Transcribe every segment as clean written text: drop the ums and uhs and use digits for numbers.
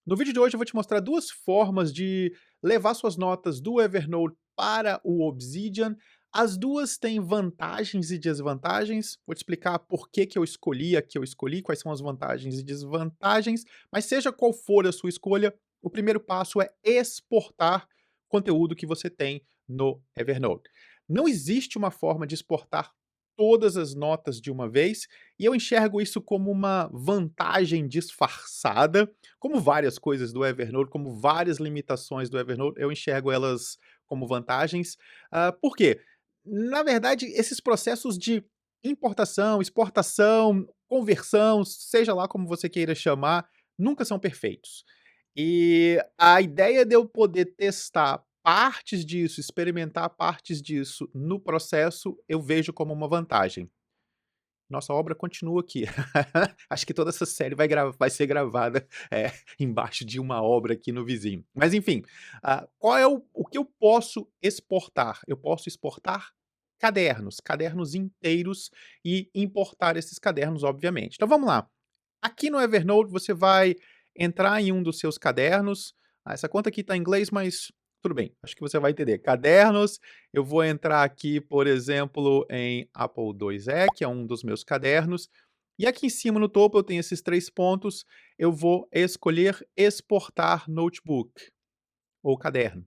No vídeo de hoje eu vou te mostrar duas formas de levar suas notas do Evernote para o Obsidian. As duas têm vantagens e desvantagens. Vou te explicar por que que eu escolhi a que eu escolhi, quais são as vantagens e desvantagens, mas seja qual for a sua escolha, o primeiro passo é exportar conteúdo que você tem no Evernote. Não existe uma forma de exportar todas as notas de uma vez, e eu enxergo isso como uma vantagem disfarçada, como várias coisas do Evernote, como várias limitações do Evernote, eu enxergo elas como vantagens. Por quê? Na verdade, esses processos de importação, exportação, conversão, seja lá como você queira chamar, nunca são perfeitos. E a ideia de eu poder testar partes disso, experimentar partes disso no processo, eu vejo como uma vantagem. Nossa obra continua aqui. Acho que toda essa série vai ser gravada, embaixo de uma obra aqui no vizinho. Mas enfim, qual é o que eu posso exportar? Eu posso exportar cadernos, cadernos inteiros e importar esses cadernos, obviamente. Então vamos lá. Aqui no Evernote você vai entrar em um dos seus cadernos. Essa conta aqui está em inglês, mas tudo bem, acho que você vai entender. Cadernos, eu vou entrar aqui, por exemplo, em Apple IIe, que é um dos meus cadernos. E aqui em cima no topo eu tenho esses 3 pontos, eu vou escolher exportar notebook ou caderno.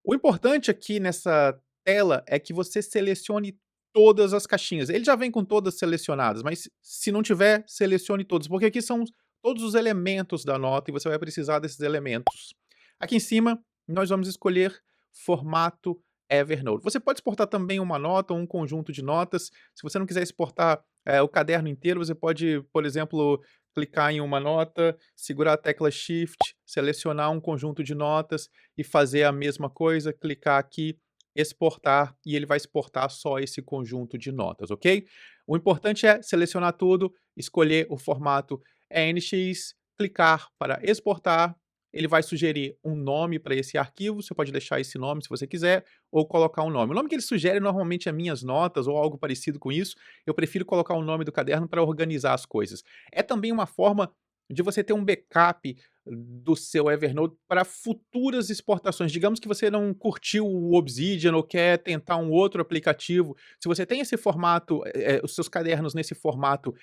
O importante aqui nessa tela é que você selecione todas as caixinhas. Ele já vem com todas selecionadas, mas se não tiver, selecione todos, porque aqui são todos os elementos da nota e você vai precisar desses elementos. Aqui em cima, nós vamos escolher formato Evernote. Você pode exportar também uma nota ou um conjunto de notas. Se você não quiser exportar o caderno inteiro, você pode, por exemplo, clicar em uma nota, segurar a tecla Shift, selecionar um conjunto de notas e fazer a mesma coisa, clicar aqui, exportar, e ele vai exportar só esse conjunto de notas, ok? O importante é selecionar tudo, escolher o formato ENX, clicar para exportar, ele vai sugerir um nome para esse arquivo, você pode deixar esse nome se você quiser, ou colocar um nome. O nome que ele sugere normalmente é minhas notas ou algo parecido com isso, eu prefiro colocar o nome do caderno para organizar as coisas. É também uma forma de você ter um backup do seu Evernote para futuras exportações. Digamos que você não curtiu o Obsidian ou quer tentar um outro aplicativo. Se você tem esse formato, os seus cadernos nesse formato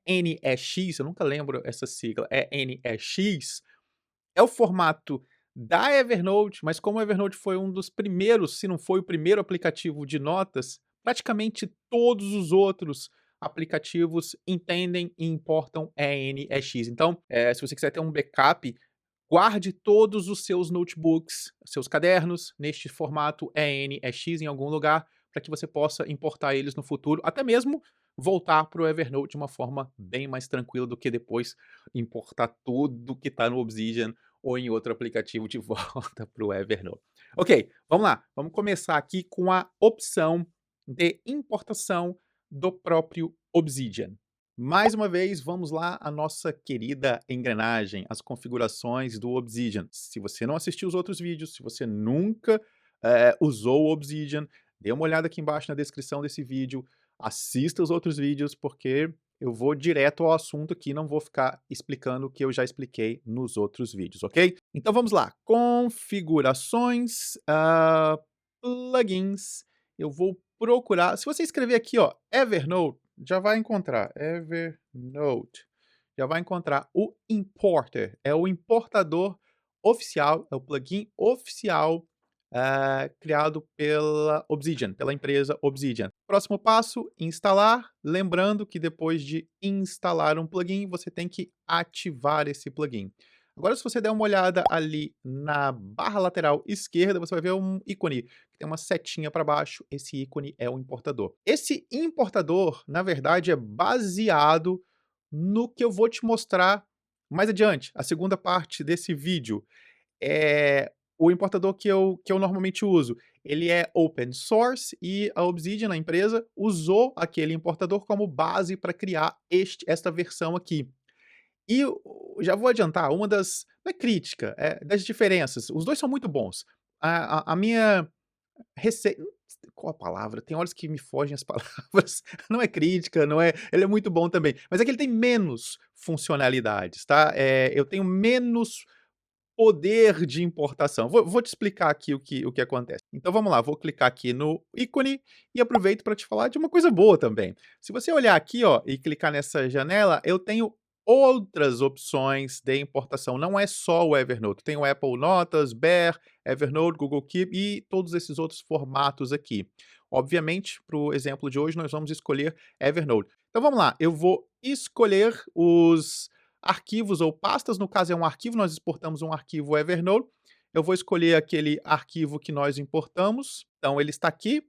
ENEX, eu nunca lembro essa sigla, ENEX, é o formato da Evernote, mas como o Evernote foi um dos primeiros, se não foi o primeiro aplicativo de notas, praticamente todos os outros aplicativos entendem e importam ENEX. Então, se você quiser ter um backup, guarde todos os seus notebooks, seus cadernos, neste formato ENEX em algum lugar, para que você possa importar eles no futuro, até mesmo voltar para o Evernote de uma forma bem mais tranquila do que depois importar tudo que está no Obsidian ou em outro aplicativo de volta para o Evernote. Ok, vamos lá. Vamos começar aqui com a opção de importação do próprio Obsidian. Mais uma vez, vamos lá a nossa querida engrenagem, as configurações do Obsidian. Se você não assistiu os outros vídeos, se você nunca usou o Obsidian, dê uma olhada aqui embaixo na descrição desse vídeo, assista os outros vídeos, porque eu vou direto ao assunto aqui, não vou ficar explicando o que eu já expliquei nos outros vídeos, ok? Então vamos lá, configurações, plugins, eu vou procurar, se você escrever aqui, ó, Evernote, já vai encontrar, Evernote, já vai encontrar o Importer, é o importador oficial, é o plugin oficial criado pela Obsidian, pela empresa Obsidian. Próximo passo, instalar. Lembrando que depois de instalar um plugin, você tem que ativar esse plugin. Agora, se você der uma olhada ali na barra lateral esquerda, você vai ver um ícone que tem uma setinha para baixo. Esse ícone é o importador. Esse importador, na verdade, é baseado no que eu vou te mostrar mais adiante, a segunda parte desse vídeo. O importador que eu normalmente uso, ele é open source e a Obsidian, a empresa, usou aquele importador como base para criar esta versão aqui. E já vou adiantar, uma das não é crítica, das diferenças, os 2 são muito bons. A minha receita qual a palavra? Tem horas que me fogem as palavras, não é crítica, não é ele é muito bom também, mas é que ele tem menos funcionalidades, tá, eu tenho menos poder de importação. Vou te explicar aqui o que acontece. Então vamos lá, vou clicar aqui no ícone e aproveito para te falar de uma coisa boa também. Se você olhar aqui, ó, e clicar nessa janela, eu tenho outras opções de importação, não é só o Evernote, tem o Apple Notas, Bear, Evernote, Google Keep e todos esses outros formatos aqui. Obviamente, para o exemplo de hoje, nós vamos escolher Evernote. Então vamos lá, eu vou escolher os arquivos ou pastas, no caso é um arquivo, nós exportamos um arquivo Evernote. Eu vou escolher aquele arquivo que nós importamos. Então ele está aqui,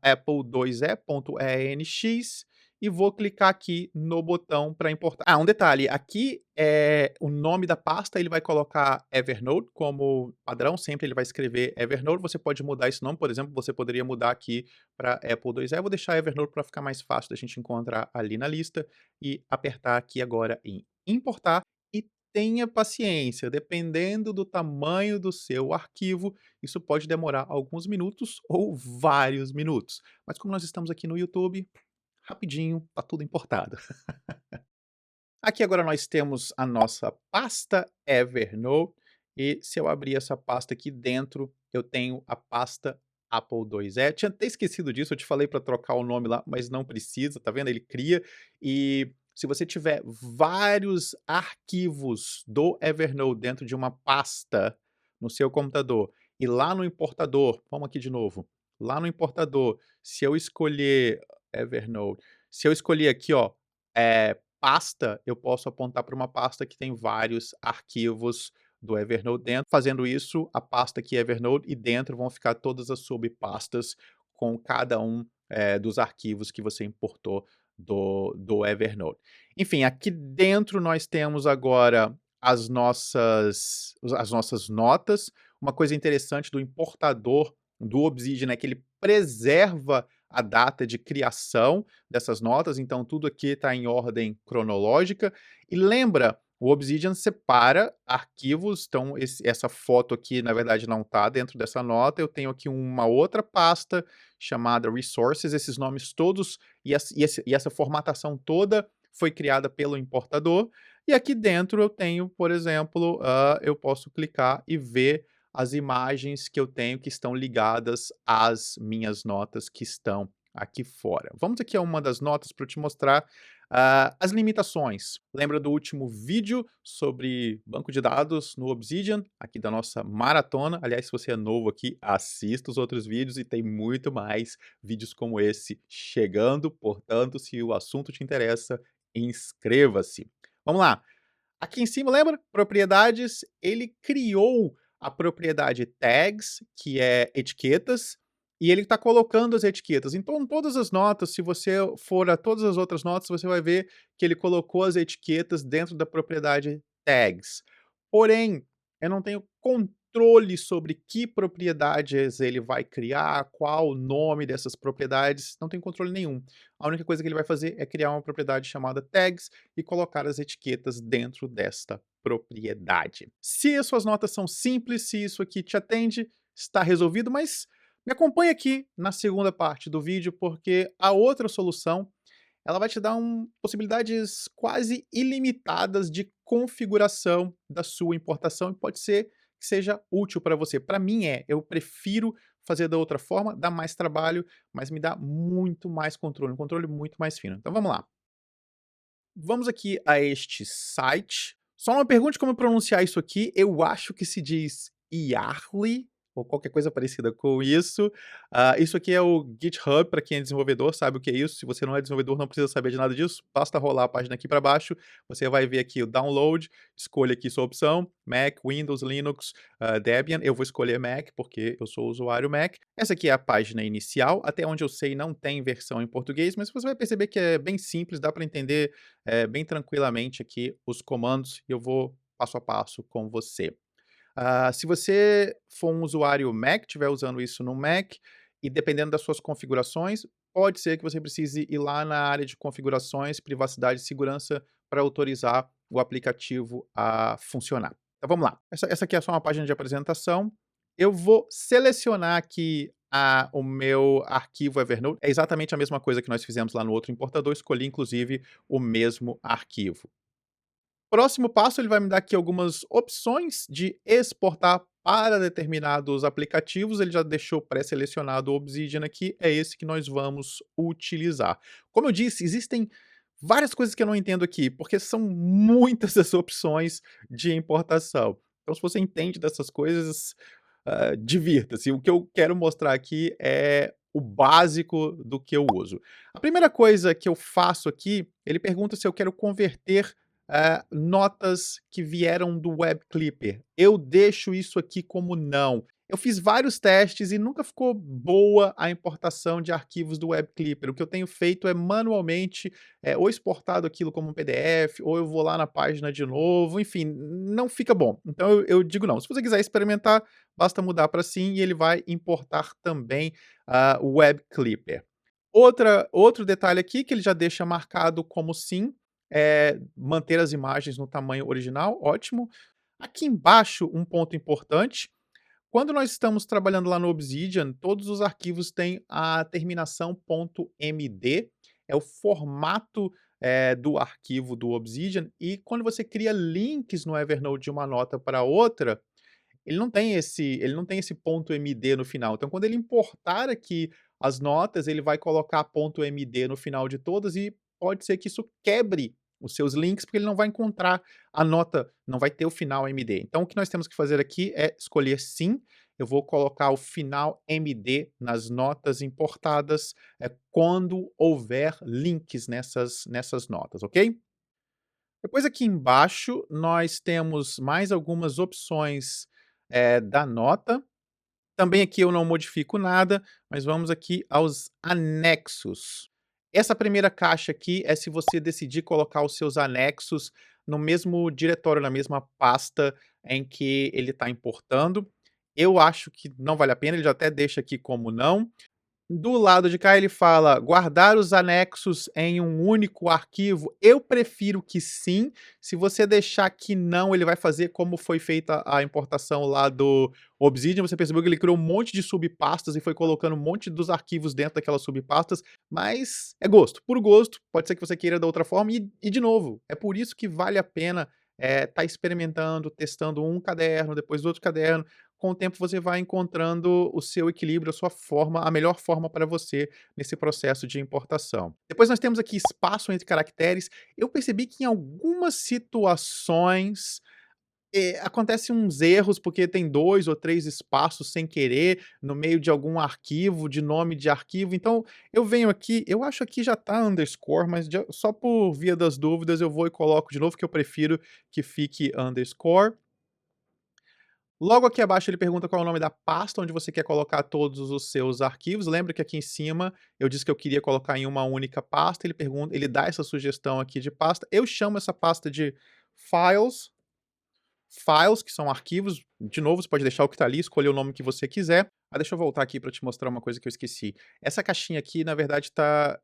apple2e.enx, e vou clicar aqui no botão para importar. Ah, um detalhe, aqui é o nome da pasta, ele vai colocar Evernote como padrão, sempre ele vai escrever Evernote. Você pode mudar esse nome, por exemplo, você poderia mudar aqui para Apple2e. Eu vou deixar Evernote para ficar mais fácil da gente encontrar ali na lista e apertar aqui agora em importar e tenha paciência, dependendo do tamanho do seu arquivo, isso pode demorar alguns minutos ou vários minutos. Mas como nós estamos aqui no YouTube, rapidinho, tá tudo importado. Aqui agora nós temos a nossa pasta Evernote e se eu abrir essa pasta aqui dentro, eu tenho a pasta Apple IIe. Tinha até esquecido disso, eu te falei para trocar o nome lá, mas não precisa, tá vendo? Ele cria e se você tiver vários arquivos do Evernote dentro de uma pasta no seu computador e lá no importador, vamos aqui de novo, lá no importador, se eu escolher Evernote, se eu escolher aqui, ó, pasta, eu posso apontar para uma pasta que tem vários arquivos do Evernote dentro. Fazendo isso, a pasta aqui é Evernote e dentro vão ficar todas as subpastas com cada um, dos arquivos que você importou do Evernote. Enfim, aqui dentro nós temos agora as nossas notas. Uma coisa interessante do importador do Obsidian é que ele preserva a data de criação dessas notas, então tudo aqui está em ordem cronológica. E lembra, o Obsidian separa arquivos, então essa foto aqui, na verdade, não está dentro dessa nota. Eu tenho aqui uma outra pasta chamada Resources, esses nomes todos e essa formatação toda foi criada pelo importador. E aqui dentro eu tenho, por exemplo, eu posso clicar e ver as imagens que eu tenho que estão ligadas às minhas notas que estão aqui fora. Vamos aqui a uma das notas para eu te mostrar as limitações. Lembra do último vídeo sobre banco de dados no Obsidian, aqui da nossa maratona? Aliás, se você é novo aqui, assista os outros vídeos e tem muito mais vídeos como esse chegando. Portanto, se o assunto te interessa, inscreva-se. Vamos lá. Aqui em cima, lembra? Propriedades, ele criou a propriedade tags, que é etiquetas, e ele está colocando as etiquetas. Então, todas as notas, se você for a todas as outras notas, você vai ver que ele colocou as etiquetas dentro da propriedade tags. Porém, eu não tenho controle sobre que propriedades ele vai criar, qual o nome dessas propriedades, não tenho controle nenhum. A única coisa que ele vai fazer é criar uma propriedade chamada tags e colocar as etiquetas dentro desta propriedade. Se as suas notas são simples, se isso aqui te atende, está resolvido, mas me acompanhe aqui na segunda parte do vídeo, porque a outra solução, ela vai te dar possibilidades quase ilimitadas de configuração da sua importação e pode ser que seja útil para você. Para mim eu prefiro fazer da outra forma, dá mais trabalho, mas me dá muito mais controle, um controle muito mais fino. Então vamos lá. Vamos aqui a este site. Só não me pergunte como pronunciar isso aqui, eu acho que se diz Yarly, ou qualquer coisa parecida com isso. Isso aqui é o GitHub, para quem é desenvolvedor, sabe o que é isso. Se você não é desenvolvedor, não precisa saber de nada disso, basta rolar a página aqui para baixo, você vai ver aqui o download, escolha aqui sua opção, Mac, Windows, Linux, Debian. Eu vou escolher Mac, porque eu sou usuário Mac. Essa aqui é a página inicial, até onde eu sei não tem versão em português, mas você vai perceber que é bem simples, dá para entender bem tranquilamente aqui os comandos e eu vou passo a passo com você. Se você for um usuário Mac, estiver usando isso no Mac, e dependendo das suas configurações, pode ser que você precise ir lá na área de configurações, privacidade e segurança para autorizar o aplicativo a funcionar. Então vamos lá. Essa aqui é só uma página de apresentação. Eu vou selecionar aqui o meu arquivo Evernote. É exatamente a mesma coisa que nós fizemos lá no outro importador, escolhi inclusive o mesmo arquivo. Próximo passo, ele vai me dar aqui algumas opções de exportar para determinados aplicativos, ele já deixou pré-selecionado o Obsidian aqui, é esse que nós vamos utilizar. Como eu disse, existem várias coisas que eu não entendo aqui, porque são muitas as opções de importação. Então se você entende dessas coisas, divirta-se. O que eu quero mostrar aqui é o básico do que eu uso. A primeira coisa que eu faço aqui, ele pergunta se eu quero converter notas que vieram do Web Clipper. Eu deixo isso aqui como não. Eu fiz vários testes e nunca ficou boa a importação de arquivos do Web Clipper. O que eu tenho feito é manualmente, ou exportado aquilo como um PDF, ou eu vou lá na página de novo, enfim, não fica bom. Então eu digo não. Se você quiser experimentar, basta mudar para sim e ele vai importar também o Web Clipper. Outro detalhe aqui que ele já deixa marcado como sim, manter as imagens no tamanho original, ótimo. Aqui embaixo, um ponto importante, quando nós estamos trabalhando lá no Obsidian, todos os arquivos têm a terminação .md, é o formato, do arquivo do Obsidian, e quando você cria links no Evernote de uma nota para outra, ele não tem esse ponto .md no final. Então quando ele importar aqui as notas, ele vai colocar ponto .md no final de todas e pode ser que isso quebre os seus links, porque ele não vai encontrar a nota, não vai ter o final MD. Então o que nós temos que fazer aqui é escolher sim, eu vou colocar o final MD nas notas importadas, quando houver links nessas notas, ok? Depois aqui embaixo nós temos mais algumas opções, da nota. Também aqui eu não modifico nada, mas vamos aqui aos anexos. Essa primeira caixa aqui é se você decidir colocar os seus anexos no mesmo diretório, na mesma pasta em que ele está importando. Eu acho que não vale a pena, ele já até deixa aqui como não. Do lado de cá ele fala: "Guardar os anexos em um único arquivo", eu prefiro que sim, se você deixar que não, ele vai fazer como foi feita a importação lá do Obsidian, você percebeu que ele criou um monte de subpastas e foi colocando um monte dos arquivos dentro daquelas subpastas, mas é gosto, puro gosto, pode ser que você queira da outra forma e de novo, é por isso que vale a pena, tá experimentando, testando um caderno, depois outro caderno, com o tempo você vai encontrando o seu equilíbrio, a sua forma, a melhor forma para você nesse processo de importação. Depois nós temos aqui espaço entre caracteres. Eu percebi que em algumas situações acontecem uns erros, porque tem 2 ou 3 espaços sem querer no meio de algum arquivo, de nome de arquivo. Então eu venho aqui, eu acho que já está underscore, mas só por via das dúvidas eu vou e coloco de novo, que eu prefiro que fique underscore. Logo aqui abaixo ele pergunta qual é o nome da pasta onde você quer colocar todos os seus arquivos. Lembra que aqui em cima eu disse que eu queria colocar em uma única pasta, ele dá essa sugestão aqui de pasta. Eu chamo essa pasta de files, files que são arquivos, de novo você pode deixar o que está ali, escolher o nome que você quiser. Deixa eu voltar aqui para te mostrar uma coisa que eu esqueci. Essa caixinha aqui na verdade está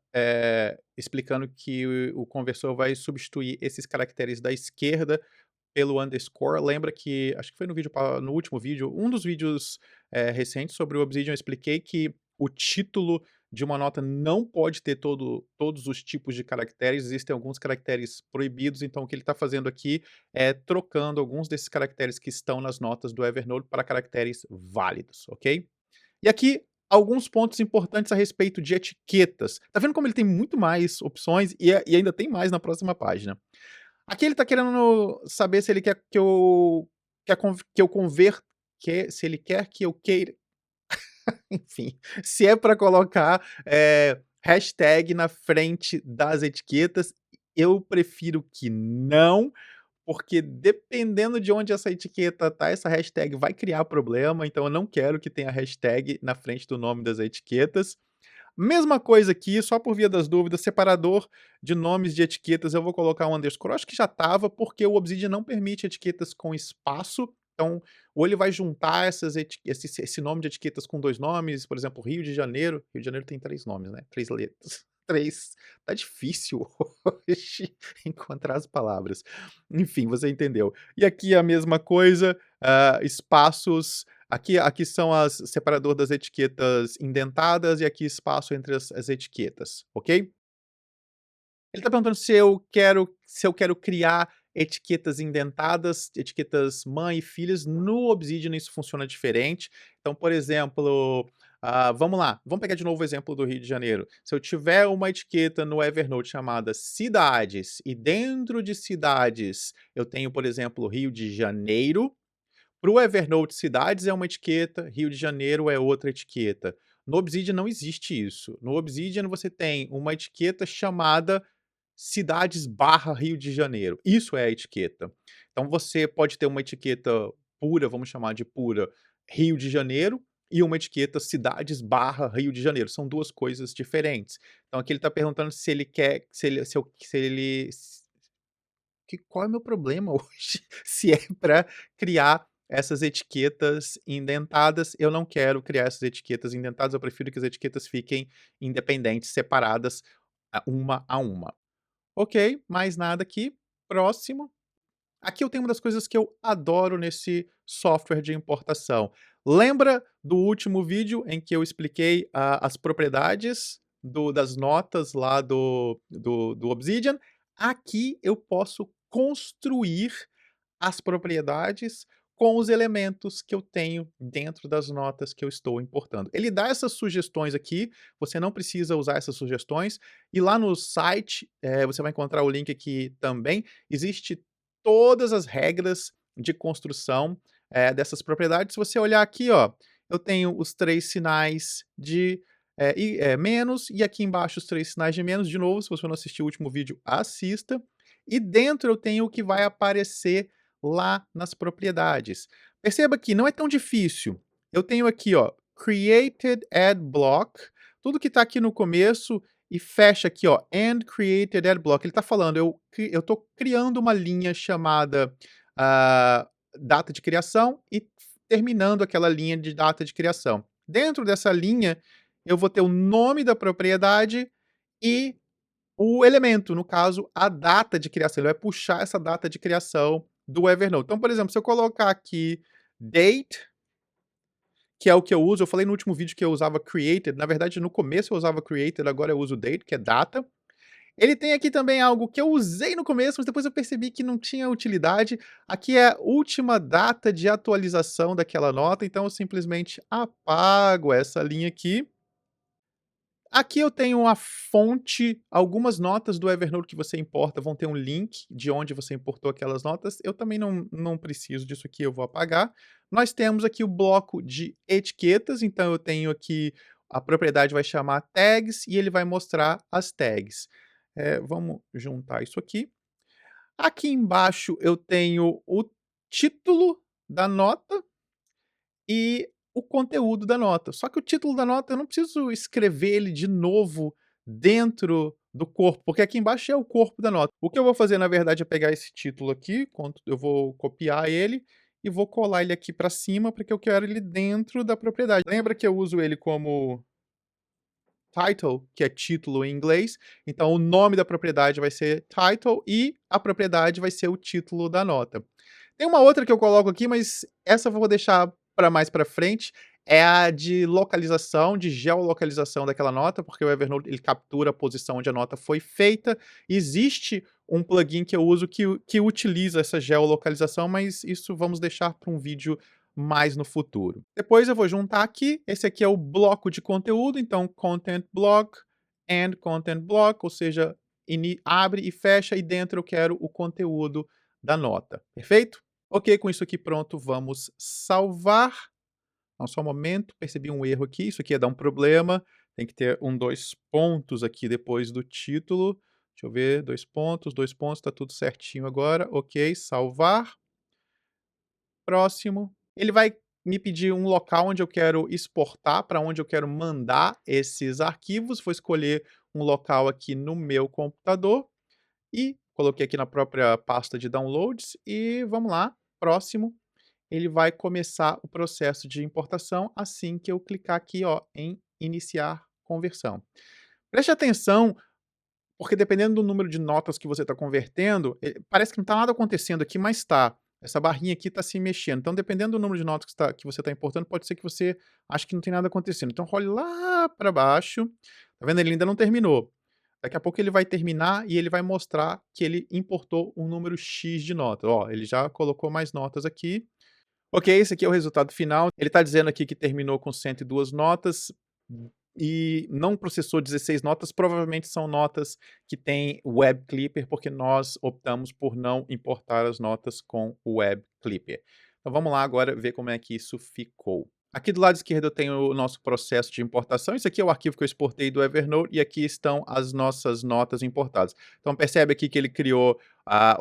explicando que o conversor vai substituir esses caracteres da esquerda pelo underscore. Lembra que, acho que foi no último vídeo, um dos vídeos recentes sobre o Obsidian, eu expliquei que o título de uma nota não pode ter todos os tipos de caracteres, existem alguns caracteres proibidos, então o que ele está fazendo aqui é trocando alguns desses caracteres que estão nas notas do Evernote para caracteres válidos, ok? E aqui, alguns pontos importantes a respeito de etiquetas. Tá vendo como ele tem muito mais opções e ainda tem mais na próxima página. Aqui ele tá querendo saber se ele quer que eu converta, se ele quer que eu queira, enfim, se é para colocar, hashtag na frente das etiquetas. Eu prefiro que não, porque dependendo de onde essa etiqueta tá, essa hashtag vai criar problema, então eu não quero que tenha hashtag na frente do nome das etiquetas. Mesma coisa aqui, só por via das dúvidas, separador de nomes de etiquetas, eu vou colocar um underscore. Acho que já estava, porque o Obsidian não permite etiquetas com espaço, então, ou ele vai juntar esse nome de etiquetas com 2 nomes, por exemplo, Rio de Janeiro tem 3 nomes, né, 3 letras. 3, tá difícil hoje encontrar as palavras. Enfim, você entendeu. E aqui a mesma coisa, espaços, Aqui são as separador das etiquetas indentadas e aqui espaço entre as etiquetas, ok? Ele está perguntando se eu quero criar etiquetas indentadas, etiquetas mãe e filhas. No Obsidian isso funciona diferente. Então, por exemplo, vamos lá, vamos pegar de novo o exemplo do Rio de Janeiro. Se eu tiver uma etiqueta no Evernote chamada cidades, e dentro de cidades eu tenho, por exemplo, Rio de Janeiro, para o Evernote cidades é uma etiqueta, Rio de Janeiro é outra etiqueta. No Obsidian não existe isso. No Obsidian você tem uma etiqueta chamada cidades barra Rio de Janeiro. Isso é a etiqueta. Então você pode ter uma etiqueta pura, vamos chamar de pura, Rio de Janeiro, e uma etiqueta cidades barra Rio de Janeiro. São 2 coisas diferentes. Então aqui ele está perguntando se ele quer, se ele qual é o meu problema hoje? Se é para criar essas etiquetas indentadas, eu não quero criar essas etiquetas indentadas, eu prefiro que as etiquetas fiquem independentes, separadas, uma a uma. Ok, mais nada aqui. Próximo. Aqui eu tenho uma das coisas que eu adoro nesse software de importação. Lembra do último vídeo em que eu expliquei as propriedades das notas lá do Obsidian? Aqui eu posso construir as propriedades com os elementos que eu tenho dentro das notas que eu estou importando. Ele dá essas sugestões aqui, você não precisa usar essas sugestões, e lá no site, você vai encontrar o link aqui também, existe todas as regras de construção, dessas propriedades. Se você olhar aqui, ó, eu tenho os 3 sinais de, menos, e aqui embaixo os 3 sinais de menos. De novo, se você não assistiu o último vídeo, assista. E dentro eu tenho o que vai aparecer lá nas propriedades. Perceba que não é tão difícil. Eu tenho aqui, ó, created add block, tudo que está aqui no começo e fecha aqui, ó, and created add block. Ele está falando, eu estou criando uma linha chamada data de criação e terminando aquela linha de data de criação. Dentro dessa linha, eu vou ter o nome da propriedade e o elemento, no caso, a data de criação. Ele vai puxar essa data de criação do Evernote. Então, por exemplo, se eu colocar aqui date, que é o que eu uso, eu falei no último vídeo que eu usava created, na verdade no começo eu usava created, agora eu uso date, que é data. Ele tem aqui também algo que eu usei no começo, mas depois eu percebi que não tinha utilidade. Aqui é a última data de atualização daquela nota, então eu simplesmente apago essa linha aqui. Aqui eu tenho a fonte, algumas notas do Evernote que você importa vão ter um link de onde você importou aquelas notas. Eu também não preciso disso aqui, eu vou apagar. Nós temos aqui o bloco de etiquetas, então eu tenho aqui, a propriedade vai chamar tags e ele vai mostrar as tags. Vamos juntar isso aqui. Aqui embaixo eu tenho o título da nota e o conteúdo da nota. Só que o título da nota eu não preciso escrever ele de novo dentro do corpo, porque aqui embaixo é o corpo da nota. O que eu vou fazer, na verdade, é pegar esse título aqui, eu vou copiar ele e vou colar ele aqui para cima, porque eu quero ele dentro da propriedade. Lembra que eu uso ele como title, que é título em inglês, então o nome da propriedade vai ser title e a propriedade vai ser o título da nota. Tem uma outra que eu coloco aqui, mas essa eu vou deixar para mais para frente, é a de localização, de geolocalização daquela nota, porque o Evernote ele captura a posição onde a nota foi feita. Existe um plugin que eu uso que utiliza essa geolocalização, mas isso vamos deixar para um vídeo mais no futuro. Depois eu vou juntar aqui, esse aqui é o bloco de conteúdo, então content block and content block, ou seja, abre e fecha e dentro eu quero o conteúdo da nota, perfeito? Ok, com isso aqui pronto, vamos salvar. Não, só um momento, percebi um erro aqui, isso aqui ia dar um problema, tem que ter 2 pontos aqui depois do título. Deixa eu ver, 2 pontos, tá tudo certinho agora, ok, salvar. Próximo. Ele vai me pedir um local onde eu quero exportar, para onde eu quero mandar esses arquivos. Vou escolher um local aqui no meu computador e coloquei aqui na própria pasta de downloads e vamos lá, próximo. Ele vai começar o processo de importação assim que eu clicar aqui, ó, em iniciar conversão. Preste atenção, porque dependendo do número de notas que você está convertendo, parece que não está nada acontecendo aqui, mas está. Essa barrinha aqui está se mexendo, então dependendo do número de notas que você está importando, pode ser que você ache que não tem nada acontecendo. Então role lá para baixo, tá vendo, ele ainda não terminou. Daqui a pouco ele vai terminar e ele vai mostrar que ele importou um número "X" de notas. Ó, ele já colocou mais notas aqui. Ok, esse aqui é o resultado final. Ele está dizendo aqui que terminou com 102 notas e não processou 16 notas. Provavelmente são notas que têm Web Clipper, porque nós optamos por não importar as notas com o Web Clipper. Então vamos lá agora ver como é que isso ficou. Aqui do lado esquerdo eu tenho o nosso processo de importação. Isso aqui é o arquivo que eu exportei do Evernote e aqui estão as nossas notas importadas. Então percebe aqui que ele criou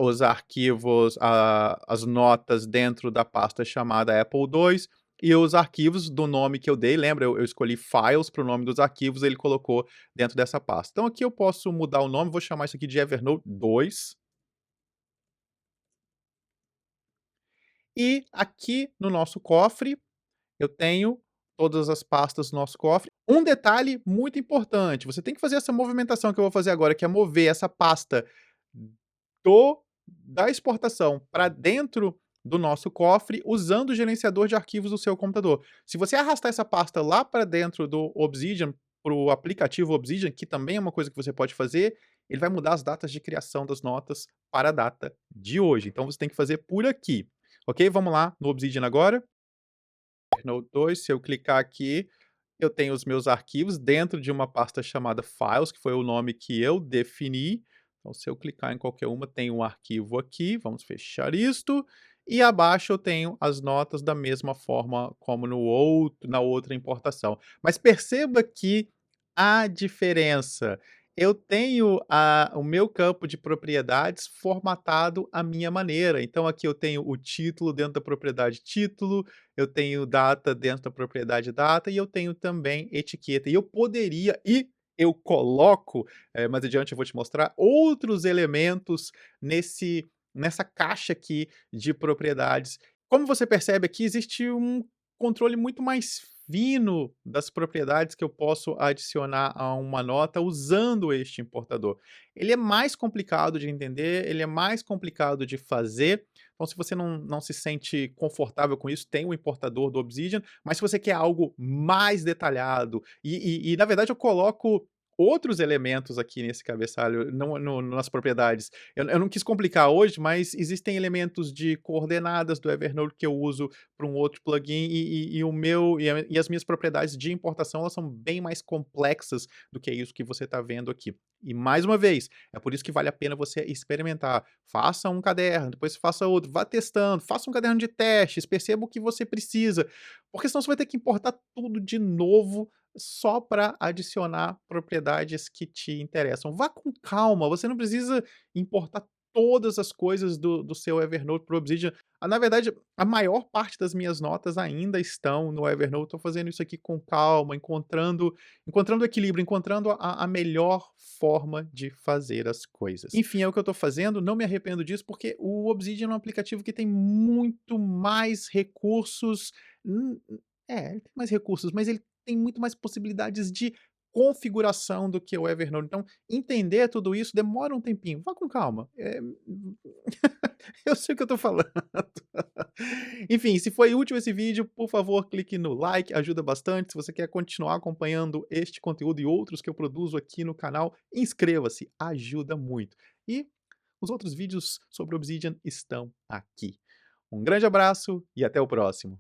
os arquivos, as notas dentro da pasta chamada Apple II e os arquivos do nome que eu dei. Lembra, eu escolhi Files para o nome dos arquivos, ele colocou dentro dessa pasta. Então aqui eu posso mudar o nome, vou chamar isso aqui de Evernote 2. E aqui no nosso cofre eu tenho todas as pastas do nosso cofre. Um detalhe muito importante, você tem que fazer essa movimentação que eu vou fazer agora, que é mover essa pasta do da exportação para dentro do nosso cofre, usando o gerenciador de arquivos do seu computador. Se você arrastar essa pasta lá para dentro do Obsidian, para o aplicativo Obsidian, que também é uma coisa que você pode fazer, ele vai mudar as datas de criação das notas para a data de hoje. Então você tem que fazer por aqui, ok? Vamos lá no Obsidian agora. Note 2, se eu clicar aqui, eu tenho os meus arquivos dentro de uma pasta chamada Files, que foi o nome que eu defini. Então, se eu clicar em qualquer uma, tem um arquivo aqui. Vamos fechar isto. E abaixo eu tenho as notas da mesma forma como na outra importação. Mas perceba que há diferença. Eu tenho o meu campo de propriedades formatado à minha maneira. Então aqui eu tenho o título dentro da propriedade título, eu tenho data dentro da propriedade data e eu tenho também etiqueta. E eu poderia eu coloco, mais adiante eu vou te mostrar, outros elementos nessa caixa aqui de propriedades. Como você percebe aqui, existe um controle muito mais fino das propriedades que eu posso adicionar a uma nota usando este importador. Ele é mais complicado de entender, ele é mais complicado de fazer, então se você não se sente confortável com isso, tem o importador do Obsidian, mas se você quer algo mais detalhado, na verdade eu coloco outros elementos aqui nesse cabeçalho, não nas propriedades. Eu não quis complicar hoje, mas existem elementos de coordenadas do Evernote que eu uso para um outro plugin e o meu e as minhas propriedades de importação, elas são bem mais complexas do que isso que você está vendo aqui. E mais uma vez, é por isso que vale a pena você experimentar. Faça um caderno, depois faça outro, vá testando, faça um caderno de testes, perceba o que você precisa, porque senão você vai ter que importar tudo de novo só para adicionar propriedades que te interessam. Vá com calma, você não precisa importar todas as coisas do seu Evernote para o Obsidian. Na verdade, a maior parte das minhas notas ainda estão no Evernote. Estou fazendo isso aqui com calma, encontrando o equilíbrio, encontrando a melhor forma de fazer as coisas. Enfim, é o que eu estou fazendo, não me arrependo disso, porque o Obsidian é um aplicativo que tem muito mais recursos. Ele tem mais recursos, mas ele tem muito mais possibilidades de configuração do que o Evernote. Então, entender tudo isso demora um tempinho. Vá com calma. Eu sei o que eu tô falando. Enfim, se foi útil esse vídeo, por favor, clique no like, ajuda bastante. Se você quer continuar acompanhando este conteúdo e outros que eu produzo aqui no canal, inscreva-se, ajuda muito. E os outros vídeos sobre Obsidian estão aqui. Um grande abraço e até o próximo.